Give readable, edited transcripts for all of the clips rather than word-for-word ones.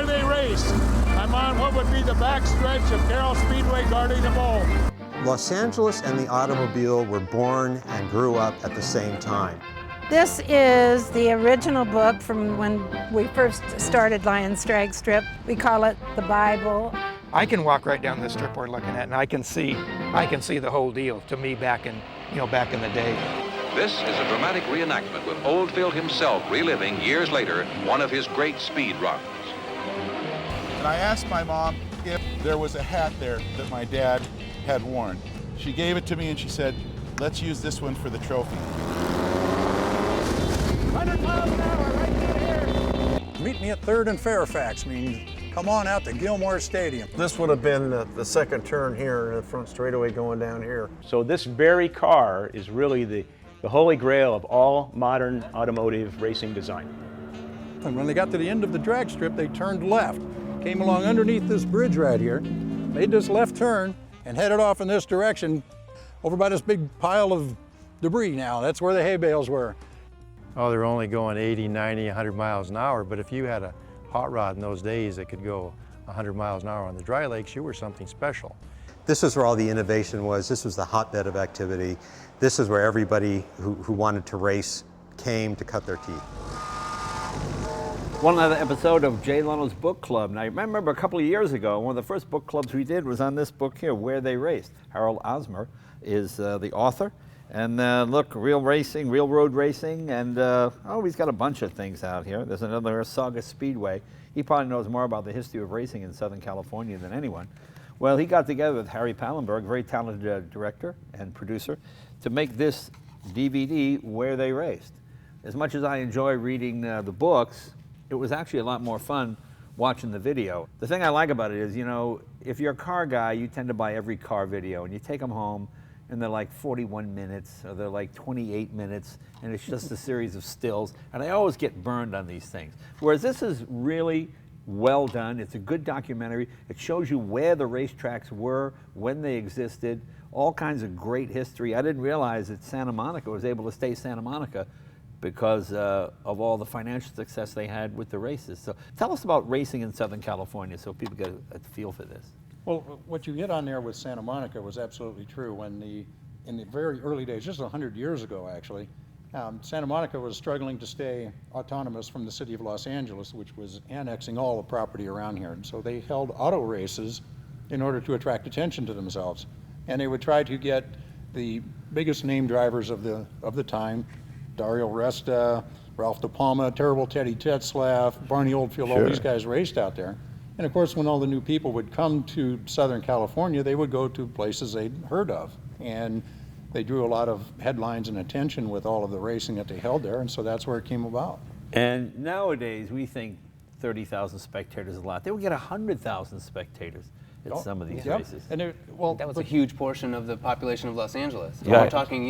where they race. I'm on what would be the backstretch of Carroll Speedway, guarding the bowl. Los Angeles and the automobile were born and grew up at the same time. This is the original book from when we first started Lion's Drag Strip. We call it the Bible. I can walk right down this strip we're looking at, and I can see the whole deal to me back in the day. This is a dramatic reenactment with Oldfield himself reliving years later one of his great speed runs. And I asked my mom if there was a hat there that my dad had worn. She gave it to me and she said, let's use this one for the trophy. 100 miles an hour right through here. Meet me at 3rd and Fairfax, means come on out to Gilmore Stadium. This would have been the second turn here in the front straightaway going down here. So this very car is really the holy grail of all modern automotive racing design. And when they got to the end of the drag strip, they turned left, came along underneath this bridge right here, made this left turn, and headed off in this direction over by this big pile of debris now. That's where the hay bales were. Oh, they're only going 80, 90, 100 miles an hour, but if you had a hot rod in those days that could go 100 miles an hour on the dry lakes, you were something special. This is where all the innovation was. This was the hotbed of activity. This is where everybody who wanted to race came to cut their teeth. One other episode of Jay Leno's Book Club. Now, I remember a couple of years ago, one of the first book clubs we did was on this book here, Where They Raced. Harold Osmer is the author. And look, real racing, real road racing, and he's got a bunch of things out here. There's another Saugus Speedway. He probably knows more about the history of racing in Southern California than anyone. Well, he got together with Harry Pallenberg, very talented director and producer, to make this DVD, Where They Raced. As much as I enjoy reading the books, it was actually a lot more fun watching the video. The thing I like about it is, if you're a car guy, you tend to buy every car video, and you take them home, and they're like 41 minutes, or they're like 28 minutes, and it's just a series of stills, and I always get burned on these things. Whereas this is really well done. It's a good documentary. It shows you where the racetracks were, when they existed, all kinds of great history. I didn't realize that Santa Monica was able to stay Santa Monica because of all the financial success they had with the races. So tell us about racing in Southern California so people get a feel for this. Well, what you hit on there with Santa Monica was absolutely true. In the very early days, just 100 years ago actually, Santa Monica was struggling to stay autonomous from the city of Los Angeles, which was annexing all the property around here. And so they held auto races in order to attract attention to themselves. And they would try to get the biggest name drivers of the time, Dario Resta, Ralph De Palma, Terrible Teddy Tetzlaff, Barney Oldfield, all these guys raced out there. And of course, when all the new people would come to Southern California, they would go to places they'd heard of. And they drew a lot of headlines and attention with all of the racing that they held there, and so that's where it came about. And nowadays, we think 30,000 spectators is a lot. They would get 100,000 spectators at some of these races. And that was a huge portion of the population of Los Angeles. Yeah. We're talking,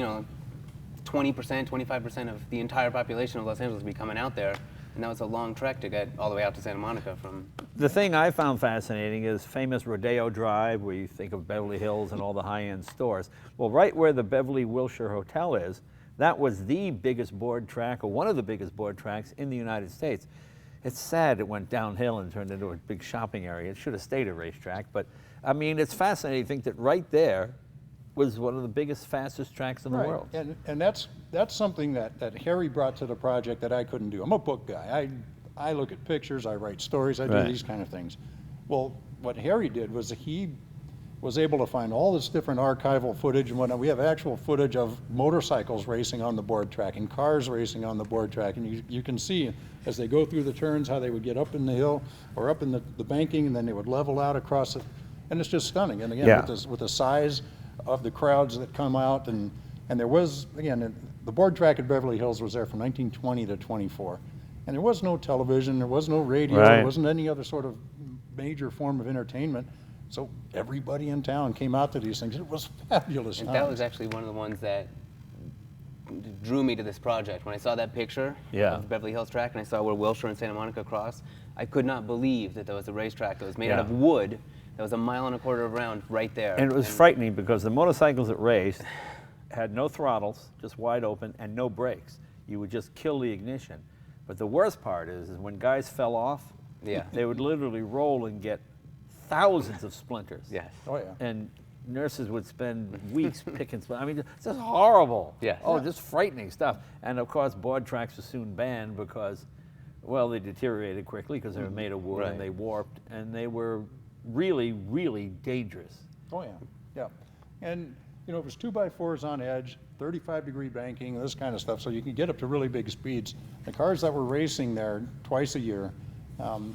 20%, 25% of the entire population of Los Angeles would be coming out there, and that was a long trek to get all the way out to Santa Monica from. The thing I found fascinating is famous Rodeo Drive, where you think of Beverly Hills and all the high-end stores. Well, right where the Beverly Wilshire Hotel is, that was the biggest board track, or one of the biggest board tracks in the United States. It's sad it went downhill and turned into a big shopping area. It should have stayed a racetrack, but I mean, it's fascinating to think that right there was one of the biggest, fastest tracks in the world. And that's something that Harry brought to the project that I couldn't do. I'm a book guy. I look at pictures, I write stories, I do these kind of things. Well, what Harry did was he was able to find all this different archival footage and whatnot. We have actual footage of motorcycles racing on the board track and cars racing on the board track. And you can see as they go through the turns how they would get up in the hill or up in the banking, and then they would level out across it. And it's just stunning. And again, with the size of the crowds that come out, and there was, again, the board track at Beverly Hills was there from 1920 to 24. And there was no television, there was no radio, there wasn't any other sort of major form of entertainment. So everybody in town came out to these things. It was fabulous. And that was actually one of the ones that drew me to this project. When I saw that picture of Beverly Hills track and I saw where Wilshire and Santa Monica cross, I could not believe that there was a racetrack that was made out of wood that was 1.25 miles around right there. And it was frightening because the motorcycles that raced had no throttles, just wide open, and no brakes. You would just kill the ignition. But the worst part is when guys fell off, Yeah. They would literally roll and get thousands of splinters. Yes. Oh, yeah. And nurses would spend weeks picking splinters. I mean, it's just horrible. Yeah. Oh, just frightening stuff. And of course, board tracks were soon banned because, well, they deteriorated quickly because they were made of wood and they warped, and they were really, really dangerous. Oh, yeah. Yeah. And, you know, it was 2x4s on edge, 35-degree banking, this kind of stuff, so you can get up to really big speeds. The cars that were racing there twice a year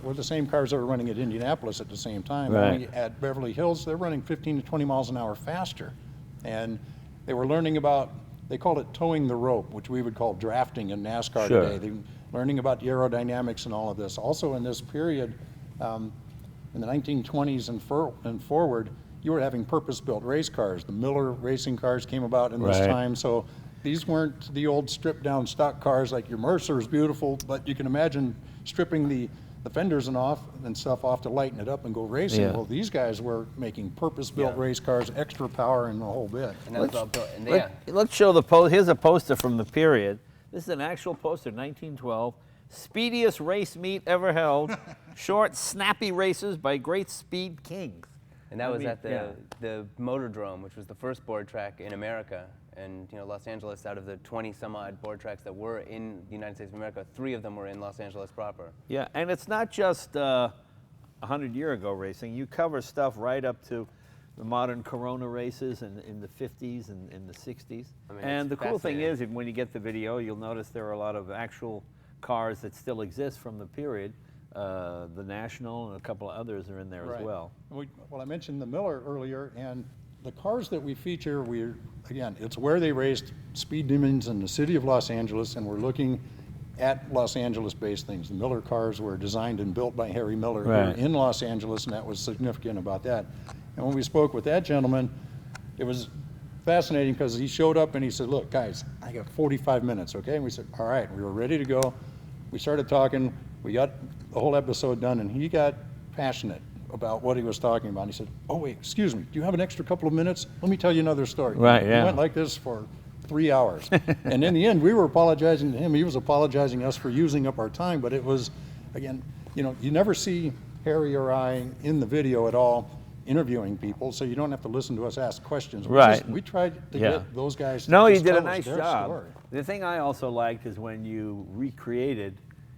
were the same cars that were running at Indianapolis at the same time. Right. Only at Beverly Hills, they're running 15 to 20 miles an hour faster. And they were learning about, they called it towing the rope, which we would call drafting in NASCAR today. They were learning about the aerodynamics and all of this. Also in this period, in the 1920s and forward, you were having purpose-built race cars. The Miller racing cars came about in this time, so these weren't the old stripped-down stock cars like your Mercer is beautiful, but you can imagine stripping the fenders and stuff off to lighten it up and go racing. Yeah. Well, these guys were making purpose-built race cars, extra power and the whole bit. And that was all built. And Let's show the post. Here's a poster from the period. This is an actual poster, 1912. Speediest race meet ever held. Short, snappy races by great speed kings. And that was at the Motordrome, which was the first board track in America. And you know, Los Angeles, out of the 20 some odd board tracks that were in the United States of America, 3 of them were in Los Angeles proper. Yeah, and it's not just 100-year ago racing. You cover stuff right up to the modern Corona races in the 50s and in the 60s. I mean, and it's the cool thing fascinating. is, when you get the video, you'll notice there are a lot of actual cars that still exist from the period. The National and a couple of others are in there as well. Well, I mentioned the Miller earlier, and the cars that we feature, again, it's where they raced speed demons in the city of Los Angeles, and we're looking at Los Angeles-based things. The Miller cars were designed and built by Harry Miller here in Los Angeles, and that was significant about that. And when we spoke with that gentleman, it was fascinating because he showed up and he said, look, guys, I got 45 minutes, okay? And we said, all right, we were ready to go. We started talking, we got the whole episode done, and he got passionate about what he was talking about. And he said, oh, wait, excuse me, do you have an extra couple of minutes? Let me tell you another story. Right, We yeah. went like this for 3 hours. And in the end, we were apologizing to him. He was apologizing us for using up our time. But it was, again, you know, you never see Harry or I in the video at all interviewing people, so you don't have to listen to us ask questions. We tried to get those guys to No, you just did a tell us nice their job. story. The thing I also liked is when you recreated,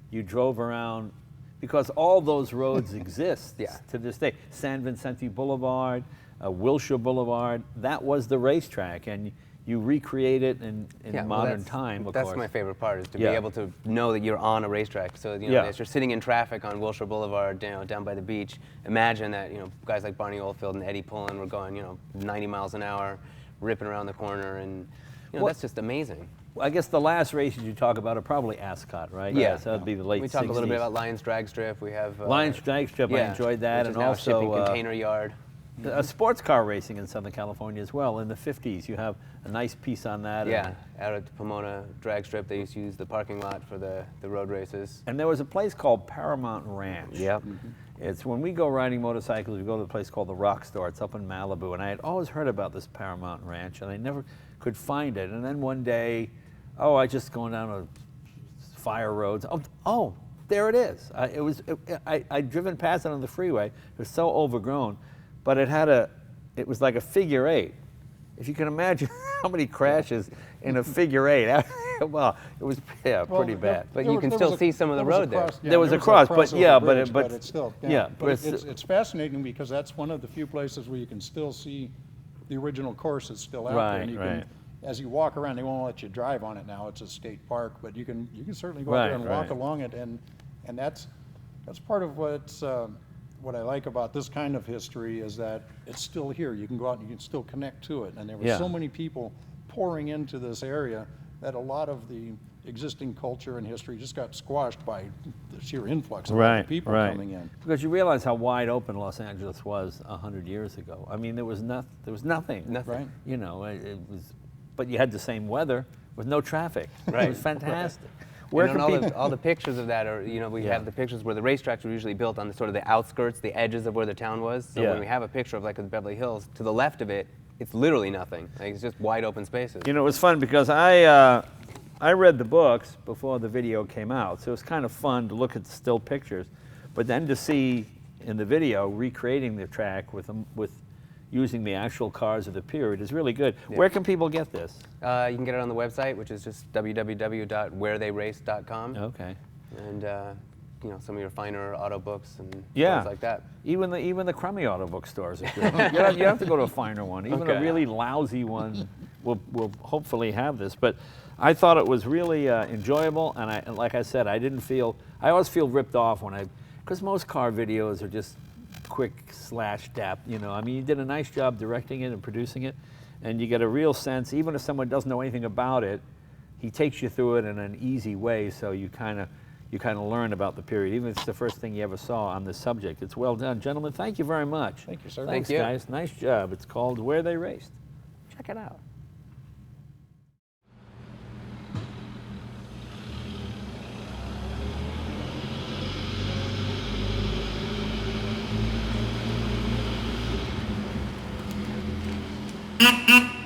you drove around, because all those roads exist to this day. San Vicente Boulevard, Wilshire Boulevard, that was the racetrack, and you recreate it in modern time, of course. That's my favorite part, is to be able to know that you're on a racetrack. So, you know, as you're sitting in traffic on Wilshire Boulevard, you know, down by the beach, imagine that, you know, guys like Barney Oldfield and Eddie Pullen were going, you know, 90 miles an hour, ripping around the corner, and, you know, that's just amazing. I guess the last races you talk about are probably Ascot, right? Yeah. So that'd be the late 60s. We talk a little bit about Lions Drag Strip. We have Lions Drag Strip, I enjoyed that. Which is and now also a shipping container yard. Sports car racing in Southern California as well. In the 50s, you have a nice piece on that. Yeah, out at the Pomona Drag Strip, they used to use the parking lot for the road races. And there was a place called Paramount Ranch. Yep. It's when we go riding motorcycles, we go to a place called the Rock Store. It's up in Malibu, and I had always heard about this Paramount Ranch, and I never could find it. And then one day, I just going down a fire roads. Oh, there it is. I'd driven past it on the freeway. It was so overgrown, but it was like a figure 8. If you can imagine how many crashes in a figure 8. Well, it was pretty bad. But you can still see some of the road there. There was a cross, but it's still. But it's fascinating because that's one of the few places where you can still see the original course is still out there. And you can, as you walk around, they won't let you drive on it now. It's a state park, but you can certainly go out there and walk along it, and that's part of what I like about this kind of history is that it's still here. You can go out and you can still connect to it. And there were so many people pouring into this area that a lot of the existing culture and history just got squashed by the sheer influx of people coming in. Because you realize how wide open Los Angeles was 100 years ago. I mean, there was nothing. Right. You know, it was, but you had the same weather with no traffic. Right. It was fantastic. All the pictures of that are, you know, we have the pictures where the racetracks were usually built on the sort of the outskirts, the edges of where the town was. So when we have a picture of like the Beverly Hills, to the left of it, it's literally nothing. Like, it's just wide open spaces. You know, it was fun because I read the books before the video came out, so it was kind of fun to look at the still pictures. But then to see in the video recreating the track with using the actual cars of the period is really good. Yeah. Where can people get this? You can get it on the website, which is just www.wheretheyrace.com. Okay. And you know, some of your finer auto books and Yeah, things like that. Even the crummy auto book stores are good. you have to go to a finer one. Even a really lousy one will hopefully have this. But I thought it was really enjoyable, and like I said, I always feel ripped off because most car videos are just quick slash-dap, you know. I mean, you did a nice job directing it and producing it, and you get a real sense, even if someone doesn't know anything about it, he takes you through it in an easy way, so you kind of learn about the period, even if it's the first thing you ever saw on this subject. It's well done. Gentlemen, thank you very much. Thank you, sir. Thanks, Thank you. guys. Nice job. It's called Where They Raced. Check it out. Mm-hmm.